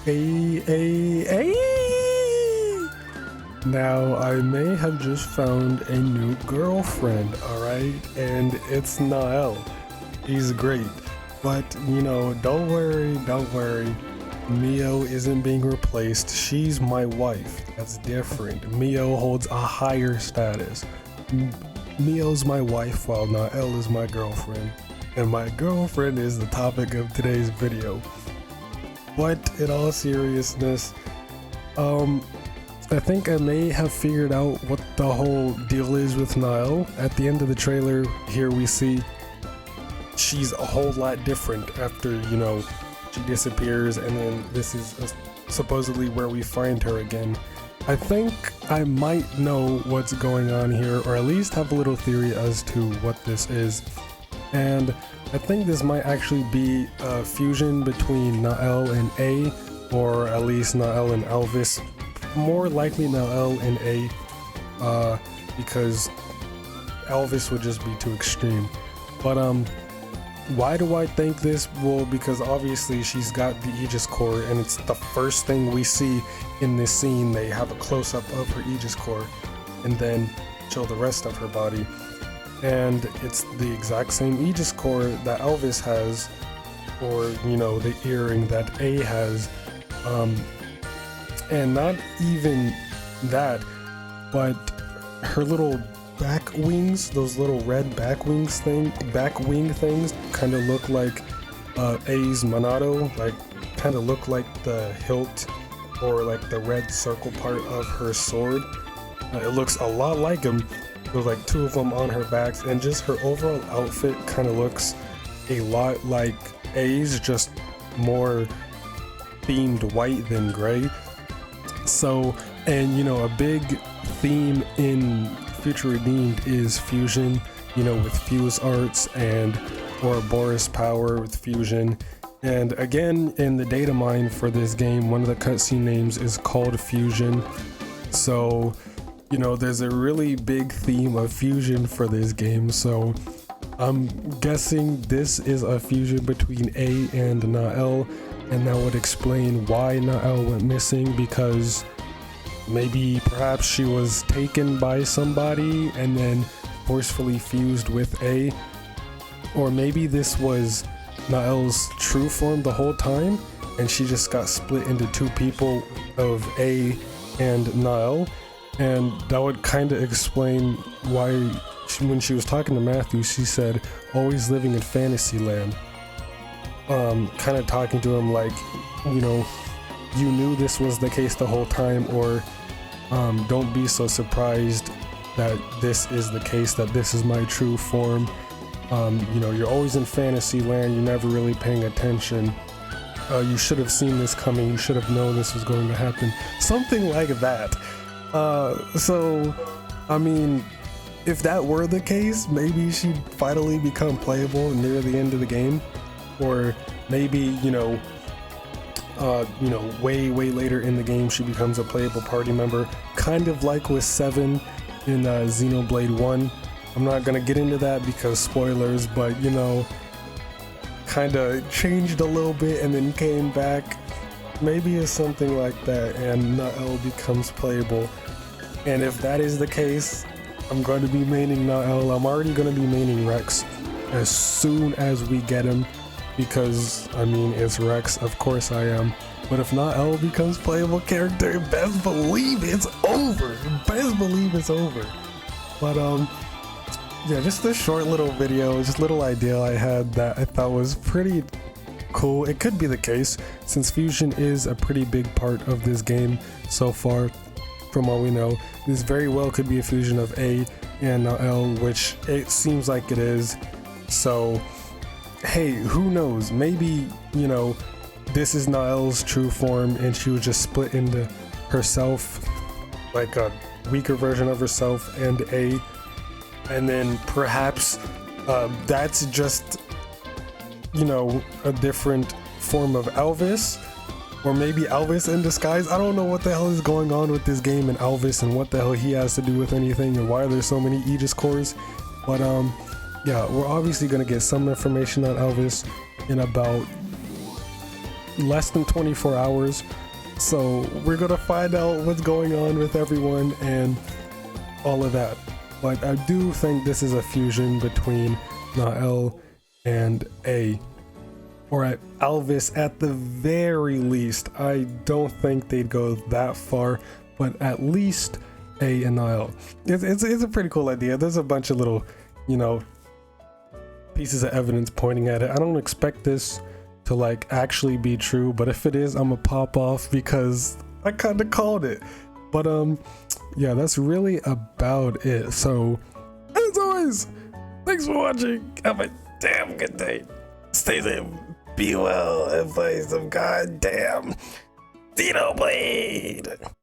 Hey. Now, I may have just found a new girlfriend, alright? And it's Nael. She's great. But, don't worry. Mio isn't being replaced. She's my wife. That's different. Mio holds a higher status. Mio's my wife while Nael is my girlfriend. And my girlfriend is the topic of today's video. But in all seriousness, I think I may have figured out what the whole deal is with Nael. At the end of the trailer, here we see she's a whole lot different after, she disappears, and then this is supposedly where we find her again. I think I might know what's going on here, or at least have a little theory as to what this is. And I think this might actually be a fusion between Nael and A, or at least Nael and Elvis. More likely Nael and A, because Elvis would just be too extreme. But why do I think this? Well, because obviously she's got the Aegis core, and it's the first thing we see in this scene. They have a close-up of her Aegis core and then show the rest of her body. And it's the exact same Aegis core that Elvis has, or, the earring that A has. And not even that, but her little back wings, those little red back wing things, kind of look like A's Monado, kind of look like the hilt or like the red circle part of her sword. It looks a lot like him. There's like two of them on her backs, and just her overall outfit kind of looks a lot like A's, just more themed white than gray. So, and a big theme in Future Redeemed is fusion, with fuse arts and Ouroboros power with fusion. And again, in the data mine for this game, one of the cutscene names is called Fusion. So, there's a really big theme of fusion for this game. So I'm guessing this is a fusion between A and Nael, and that would explain why Nael went missing, because perhaps she was taken by somebody and then forcefully fused with A. Or maybe this was Nael's true form the whole time, and she just got split into two people of A and Nael. And that would kind of explain why when she was talking to Matthew, she said, always living in fantasy land. Kind of talking to him like, you knew this was the case the whole time, or don't be so surprised that this is the case, that this is my true form. You're always in fantasy land, you're never really paying attention. You should have seen this coming, you should have known this was going to happen. Something like that. So, I mean, if that were the case, maybe she'd finally become playable near the end of the game. Or maybe, way later in the game, she becomes a playable party member, kind of like with 7 in Xenoblade 1. I'm not gonna get into that because spoilers, but kind of changed a little bit and then came back. Maybe it's something like that, and Nael becomes playable. And if that is the case, I'm going to be maining Nael. I'm already going to be maining Rex as soon as we get him, because, it's Rex, of course I am. But if Nael becomes playable character, best believe it's over. But, yeah, just this short little video, just little idea I had that I thought was pretty cool. It could be the case, since fusion is a pretty big part of this game so far. From what we know, this very well could be a fusion of A and Nael, which it seems like it is. So, hey, who knows? Maybe, this is Nael's true form, and she was just split into herself, like a weaker version of herself and A. And then perhaps that's just, a different form of Elvis. Or maybe Elvis in disguise. I don't know what the hell is going on with this game and Elvis, and what the hell he has to do with anything, and why there's so many Aegis cores. But yeah, we're obviously gonna get some information on Elvis in about less than 24 hours. So we're gonna find out what's going on with everyone and all of that. But I do think this is a fusion between Nael and A. Or at Alvis at the very least. I don't think they'd go that far, but at least A and Nael. It's a pretty cool idea. There's a bunch of little, you know, pieces of evidence pointing at it. I don't expect this to like actually be true, but if it is, I'm gonna pop off because I kind of called it. But yeah, that's really about it. So as always, thanks for watching. Have a damn good day. Stay safe, be well, and play some goddamn Xenoblade.